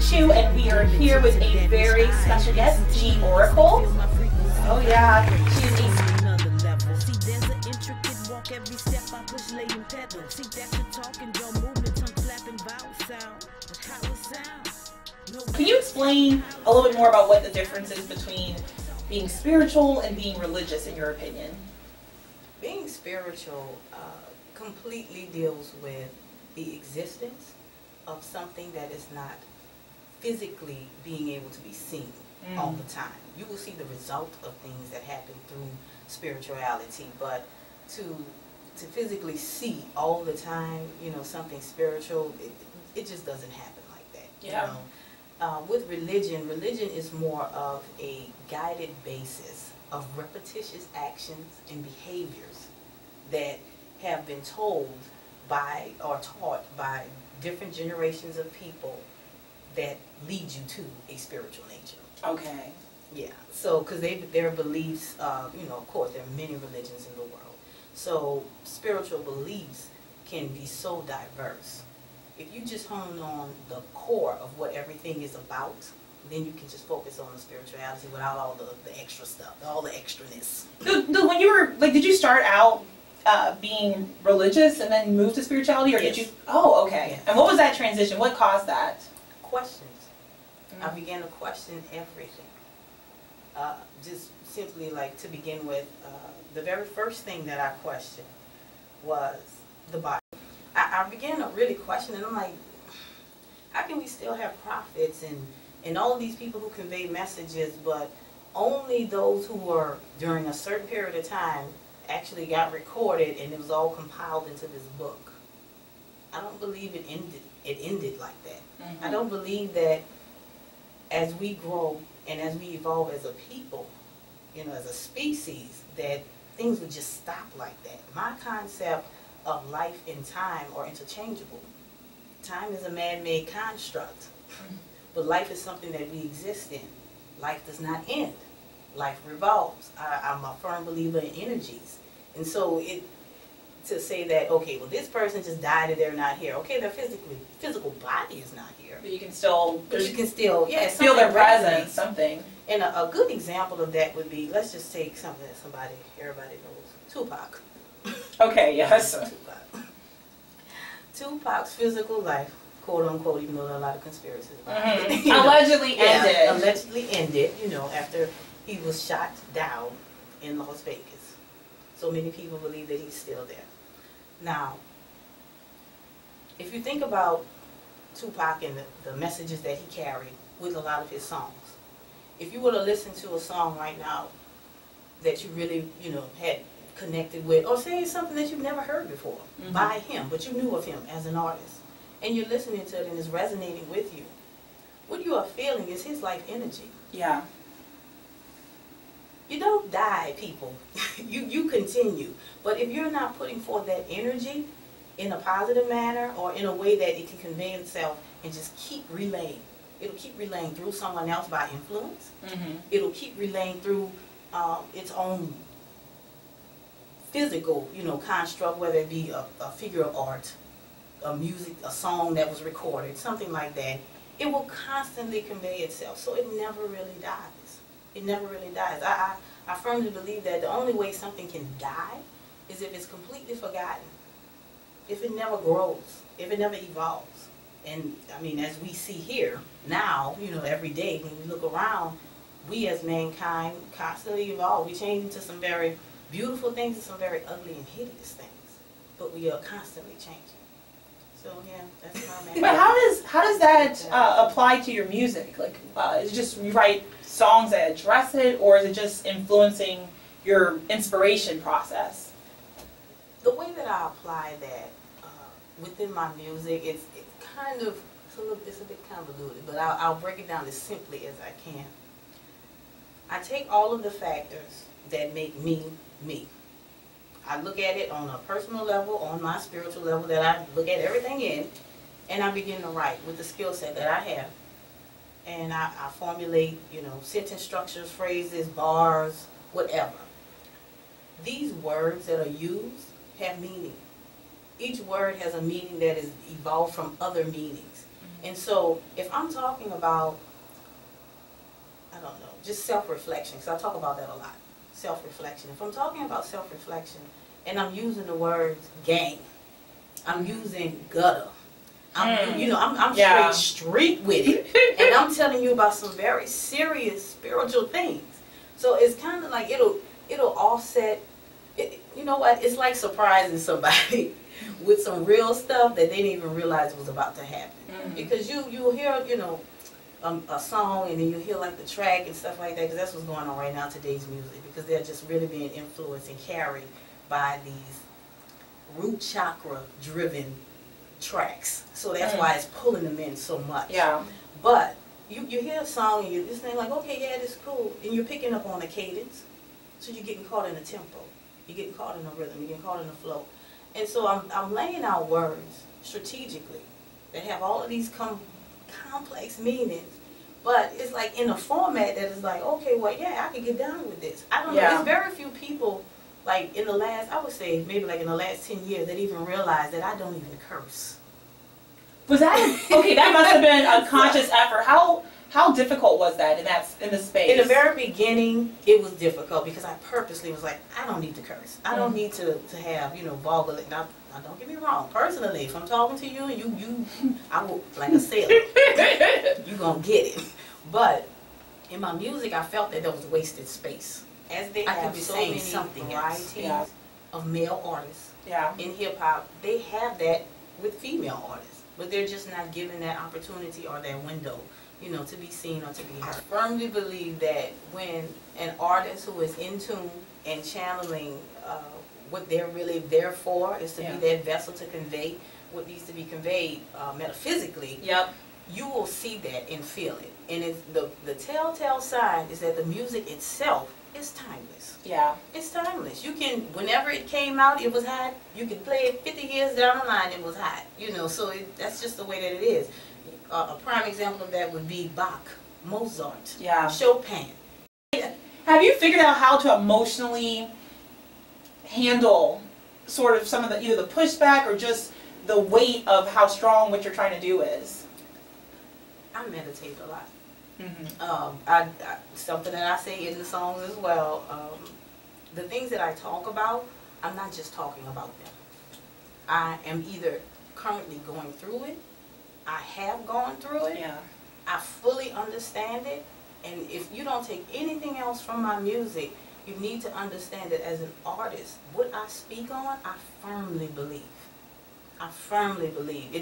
Chew, and we are here with a very special guest, Oracle. Oh yeah, she's a every step I push, laying pedal. See that you're talking, drum movement, tongue flapping, vowel sound. But how it sounds. Can you explain a little bit more about what the difference is between being spiritual and being religious, in your opinion? Being spiritual completely deals with the existence of something that is not physically being able to be seen all the time. You will see the result of things that happen through spirituality, but to physically see all the time, you know, something spiritual, it just doesn't happen like that. Yeah. You know? With religion is more of a guided basis of repetitious actions and behaviors that have been told by or taught by different generations of people that lead you to a spiritual nature. Okay. Yeah. So, because their beliefs, you know, of course, there are many religions in the world. So spiritual beliefs can be so diverse. If you just hone on the core of what everything is about, then you can just focus on the spirituality without all the extra stuff, all the extraness. When you were, like, did you start out being religious and then move to spirituality, or yes. did you? Oh, okay. Yes. And what was that transition? What caused that? Questions. I began to question everything. Just simply, like, to begin with, the very first thing that I questioned was the Bible. I began to really question it. I'm like, how can we still have prophets and all these people who convey messages, but only those who were during a certain period of time actually got recorded and it was all compiled into this book? I don't believe it ended like that. I don't believe that as we grow and as we evolve as a people, you know, as a species, that things would just stop like that. My concept of life and time are interchangeable. Time is a man-made construct, but life is something that we exist in. Life does not end. Life revolves. I'm a firm believer in energies. And so to say that, okay, well, this person just died and they're not here. Okay, their physical body is not here. But you can still, yeah, feel their presence, something. And a good example of that would be, let's just take something that everybody knows, Tupac. Okay, yes. Tupac's physical life, quote unquote, even though there are a lot of conspiracies about it. Allegedly ended. Yeah, allegedly ended, you know, after he was shot down in Las Vegas. So many people believe that he's still there. Now, if you think about Tupac and the messages that he carried with a lot of his songs, if you were to listen to a song right now that you really, you know, had connected with, or say something that you've never heard before by him, but you knew of him as an artist, and you're listening to it and it's resonating with you, what you are feeling is his life energy. Yeah. You don't die, people. you continue. But if you're not putting forth that energy in a positive manner or in a way that it can convey itself and just keep relaying, it'll keep relaying through someone else by influence. It'll keep relaying through its own physical, you know, construct, whether it be a figure of art, a music, a song that was recorded, something like that. It will constantly convey itself, so it never really dies. It never really dies. I firmly believe that the only way something can die is if it's completely forgotten, if it never grows, if it never evolves. And I mean, as we see here now, you know, every day when we look around, we as mankind constantly evolve. We change into some very beautiful things and some very ugly and hideous things, but we are constantly changing. So yeah, that's my main. But how does that apply to your music? Like, is it just you write songs that address it, or is it just influencing your inspiration process? The way that I apply that within my music, it's a bit convoluted, but I'll break it down as simply as I can. I take all of the factors that make me me. I look at it on a personal level, on my spiritual level, that I look at everything in, and I begin to write with the skill set that I have. And I formulate, you know, sentence structures, phrases, bars, whatever. These words that are used have meaning. Each word has a meaning that is evolved from other meanings. And so if I'm talking about, I don't know, just self-reflection, because I talk about that a lot, self-reflection. If I'm talking about self-reflection and I'm using the words gang, I'm using gutter, I'm straight street with it, and I'm telling you about some very serious spiritual things. So it's kind of like it'll offset. You know what? It's like surprising somebody with some real stuff that they didn't even realize was about to happen. Because you'll hear a song, and then you hear like the track and stuff like that, because that's what's going on right now in today's music, because they're just really being influenced and carried by these root chakra driven tracks. So that's why it's pulling them in so much. Yeah. But you hear a song and you're listening like, okay, yeah, this is cool, and you're picking up on the cadence, so you're getting caught in the tempo, you're getting caught in the rhythm, you're getting caught in the flow. And so I'm laying out words strategically that have all of these complex meanings, but it's like in a format that is like, okay, well, yeah, I can get down with this. I don't know. There's very few people, like in the last, I would say maybe like in the last 10 years, that even realize that I don't even curse. Was that okay? That must have been a conscious effort. How difficult was that in the space? In the very beginning, it was difficult because I purposely was like, I don't need to curse. I don't need to have, vulgar. Now, don't get me wrong. Personally, if I'm talking to you and you I will, like a sailor, you gonna get it. But in my music, I felt that there was wasted space. As they have so many varieties of male artists in hip hop, they have that with female artists, but they're just not given that opportunity or that window, to be seen or to be heard. I firmly believe that when an artist who is in tune and channeling what they're really there for is to be that vessel to convey what needs to be conveyed metaphysically, you will see that and feel it. And it's the telltale sign is that the music itself is timeless. Yeah. It's timeless. You can, whenever it came out, it was hot. You can play it 50 years down the line, it was hot. So that's just the way that it is. A prime example of that would be Bach, Mozart, Chopin. Have you figured out how to emotionally handle sort of some of either the pushback or just the weight of how strong what you're trying to do is? I meditate a lot. I something that I say in the songs as well. The things that I talk about, I'm not just talking about them. I am either currently going through it, I have gone through it, I fully understand it, and if you don't take anything else from my music, you need to understand that as an artist, what I speak on, I firmly believe. I firmly believe.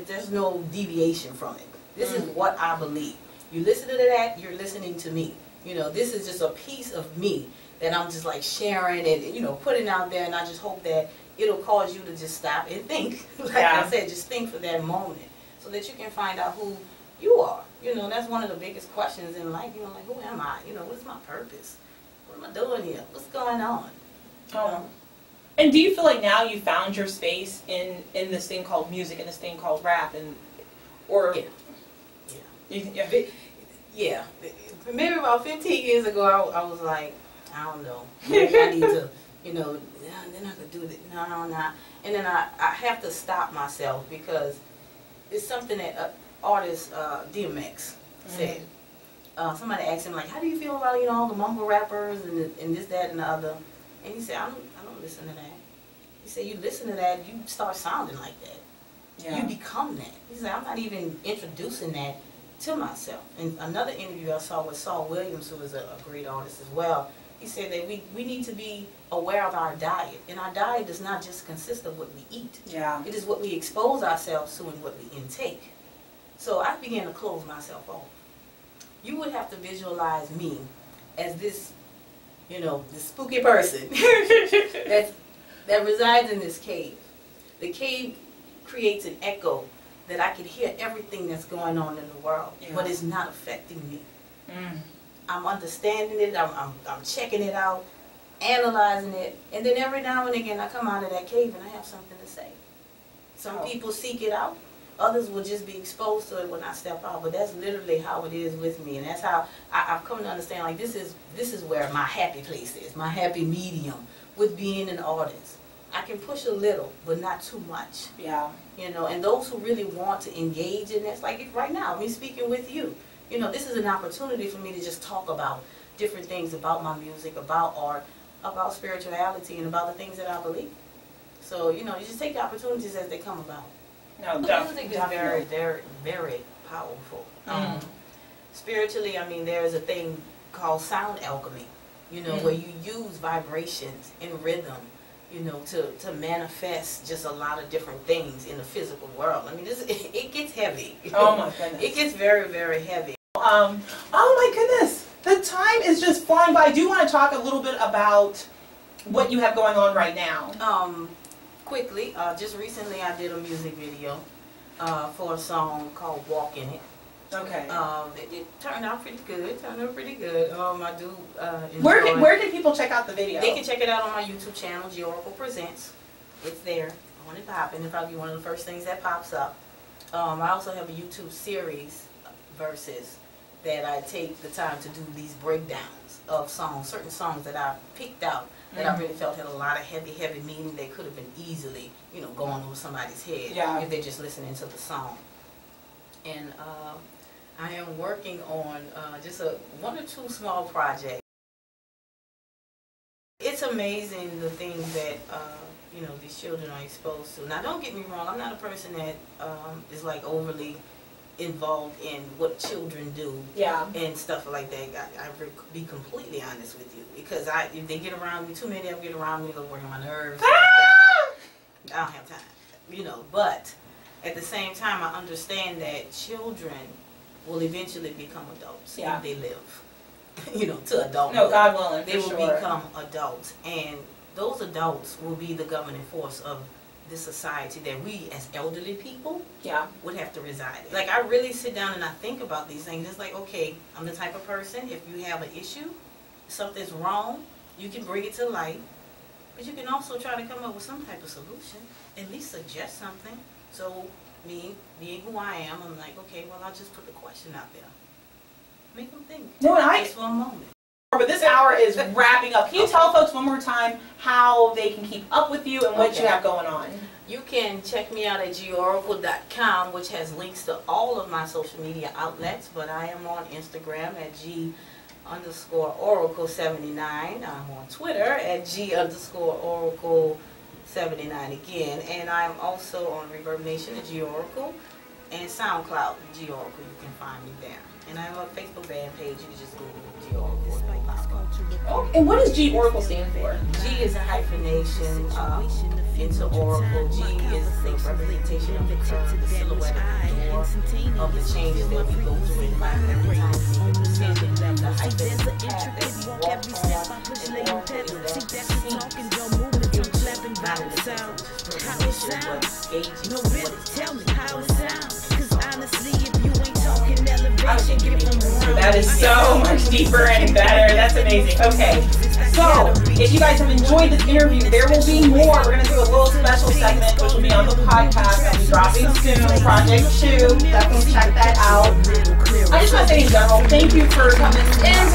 There's no deviation from it. This is what I believe. You listen to that, you're listening to me. This is just a piece of me that I'm just like sharing and, putting out there, and I just hope that it'll cause you to just stop and think. Like I said, just think for that moment so that you can find out who you are. That's one of the biggest questions in life. Like, who am I? What is my purpose? What am I doing here? What's going on? And do you feel like now you found your space in this thing called music and this thing called rap Yeah. Maybe about 15 years ago, I was like, I don't know. Maybe I need to, then I could do this. No. And then I have to stop myself because it's something that artist DMX said. Somebody asked him, like, how do you feel about, all the mumble rappers and this, that, and the other? And he said, I don't listen to that. He said, you listen to that, you start sounding like that. Yeah. You become that. He said, I'm not even introducing that to myself. And another interview I saw with Saul Williams, who is a great artist as well, he said that we need to be aware of our diet. And our diet does not just consist of what we eat. Yeah. It is what we expose ourselves to and what we intake. So I began to close myself off. You would have to visualize me as this, this spooky person that resides in this cave. The cave creates an echo that I can hear everything that's going on in the world, but it's not affecting me. I'm understanding it, I'm checking it out, analyzing it, and then every now and again I come out of that cave and I have something to say. Some people seek it out, others will just be exposed to it when I step out, but that's literally how it is with me, and that's how I've come to understand, like, this is where my happy place is, my happy medium with being an artist. I can push a little, but not too much. Yeah. You know, and those who really want to engage in this, like right now, me speaking with you, you know, this is an opportunity for me to just talk about different things about my music, about art, about spirituality, and about the things that I believe. So, you know, you just take the opportunities as they come about. No, music is very, very, very powerful. Spiritually, I mean, there is a thing called sound alchemy, you know, where you use vibrations and rhythm, you know, to manifest just a lot of different things in the physical world. I mean, it gets heavy. Oh my goodness. It gets very, very heavy. Oh my goodness. The time is just flying by. I do want to talk a little bit about what you have going on right now. Quickly, just recently I did a music video for a song called Walk In It. Okay. It turned out pretty good. I do enjoy. Where can people check out the video? They can check it out on my YouTube channel, Oracle Presents. It's there on it popping. It'll probably be one of the first things that pops up. I also have a YouTube series verses that I take the time to do these breakdowns of songs, certain songs that I picked out that I really felt had a lot of heavy meaning that could have been easily, you know, going over somebody's head if they're just listening to the song. And I am working on just one or two small projects. It's amazing the things that you know, these children are exposed to. Now, don't get me wrong, I'm not a person that is like overly involved in what children do and stuff like that. I be completely honest with you, because if they get around me, too many of them get around me, they'll work on my nerves. I don't have time, you know. But at the same time, I understand that children will eventually become adults if they live, you know, to adulthood. No, God willing, they will become adults, and those adults will be the governing force of this society that we as elderly people would have to reside in. Like, I really sit down and I think about these things. It's like, okay, I'm the type of person, if you have an issue, something's wrong, you can bring it to light, but you can also try to come up with some type of solution, at least suggest something. So me, being who I am, I'm like, okay, well, I'll just put the question out there. Make them think. No, just for a moment. But this hour is wrapping up. Can you tell folks one more time how they can keep up with you and what you have going on? You can check me out at goracle.com, which has links to all of my social media outlets. But I am on Instagram at G_Oracle79. I'm on Twitter at G_Oracle79 again. And I'm also on Reverb Nation at Oracle and SoundCloud at Oracle. You can find me there. And I have a Facebook fan page. You can just Google Oracle. Oh, and what does Oracle stand for? G is a hyphenation into Oracle. G is the representation of the curve, the silhouette of the door, of the changes that we go through in life every time we send the hyphen is the path that we walk on, and Oracle is that scene. Not in the sense of just recognition, but gauging what it's tell me how it sounds. Cause honestly, if you ain't talking elevation, that is so much deeper and better. That's amazing. Okay, so if you guys have enjoyed this interview, there will be more. We're going to do a little special segment, which will be on the podcast that will be dropping soon. Project Chew. Definitely check that out. I just want to say in general, thank you for coming in.